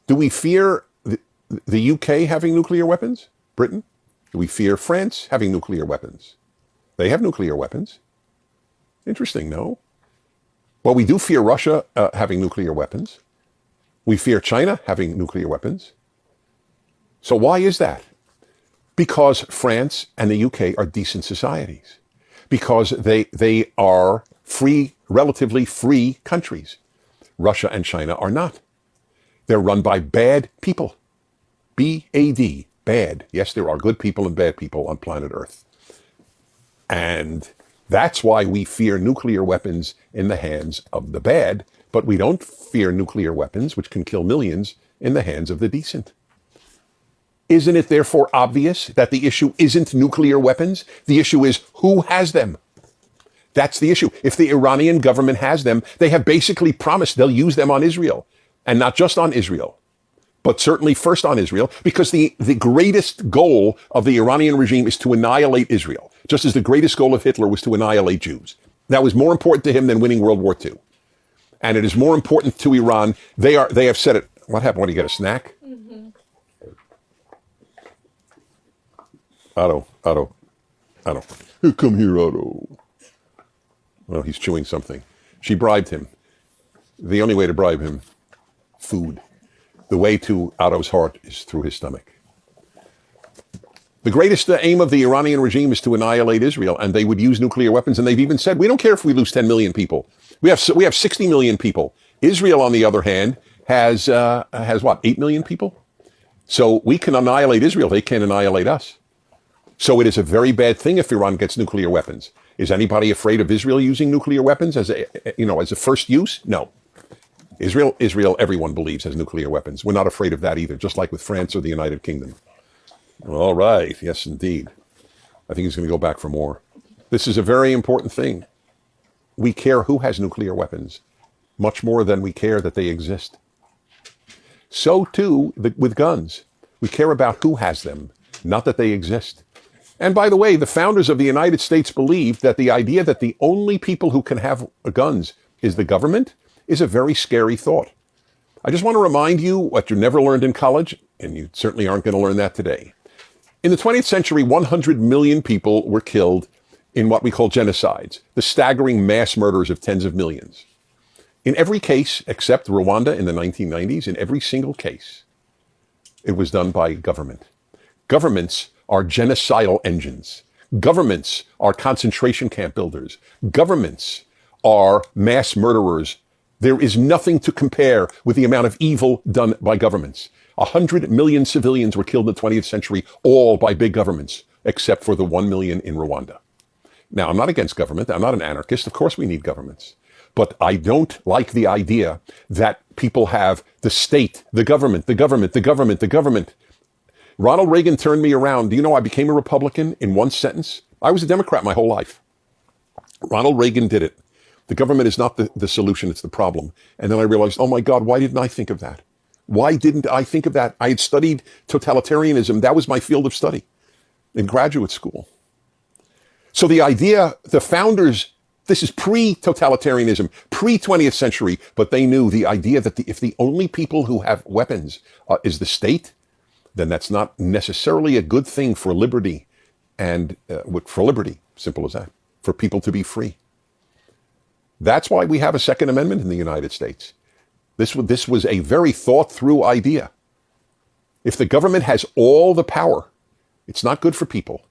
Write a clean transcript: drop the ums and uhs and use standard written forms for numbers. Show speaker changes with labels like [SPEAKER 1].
[SPEAKER 1] Do we fear the UK having nuclear weapons? Britain? Do we fear France having nuclear weapons? They have nuclear weapons. Interesting, no? Well, we do fear Russia having nuclear weapons. We fear China having nuclear weapons. So why is that? Because France and the UK are decent societies. Because they are free, relatively free countries. Russia and China are not. They're run by bad people. B-A-D, bad. Yes, there are good people and bad people on planet Earth. And that's why we fear nuclear weapons in the hands of the bad, but we don't fear nuclear weapons, which can kill millions, in the hands of the decent. Isn't it therefore obvious that the issue isn't nuclear weapons? The issue is who has them. That's the issue. If the Iranian government has them, they have basically promised they'll use them on Israel. And not just on Israel, but certainly first on Israel, because the greatest goal of the Iranian regime is to annihilate Israel, just as the greatest goal of Hitler was to annihilate Jews. That was more important to him than winning World War II. And it is more important to Iran. They have said it. What happened? What, do you get a snack? Mm-hmm. Otto. Come here, Otto. Well, he's chewing something. She bribed him. The only way to bribe him, food. The way to Otto's heart is through his stomach. The greatest aim of the Iranian regime is to annihilate Israel, and they would use nuclear weapons. And they've even said, we don't care if we lose 10 million people. We have 60 million people. Israel, on the other hand, has what, 8 million people? So we can annihilate Israel. They can't annihilate us. So it is a very bad thing if Iran gets nuclear weapons. Is anybody afraid of Israel using nuclear weapons as a first use? No. Israel, everyone believes has nuclear weapons. We're not afraid of that either, just like with France or the United Kingdom. All right. Yes, indeed. I think he's going to go back for more. This is a very important thing. We care who has nuclear weapons much more than we care that they exist. So too with guns. We care about who has them, not that they exist. And by the way, the founders of the United States believed that the idea that the only people who can have guns is the government is a very scary thought. I just want to remind you what you never learned in college, and you certainly aren't going to learn that today. In the 20th century, 100 million people were killed in what we call genocides, the staggering mass murders of tens of millions. In every case, except Rwanda in the 1990s, in every single case, it was done by government. Governments are genocidal engines. Governments are concentration camp builders. Governments are mass murderers. There is nothing to compare with the amount of evil done by governments. 100 million civilians were killed in the 20th century, all by big governments, except for the 1 million in Rwanda. Now, I'm not against government. I'm not an anarchist. Of course we need governments. But I don't like the idea that people have the state, the government. Ronald Reagan turned me around. Do you know I became a Republican in one sentence? I was a Democrat my whole life. Ronald Reagan did it. The government is not the solution, it's the problem. And then I realized, oh my God, why didn't I think of that? Why didn't I think of that? I had studied totalitarianism. That was my field of study in graduate school. So the idea, the founders, this is pre-totalitarianism, pre-20th century, but they knew the idea that if the only people who have weapons is the state, then that's not necessarily a good thing for liberty and for liberty, simple as that, for people to be free. That's why we have a Second Amendment in the United States. This was a very thought through idea. If the government has all the power, it's not good for people.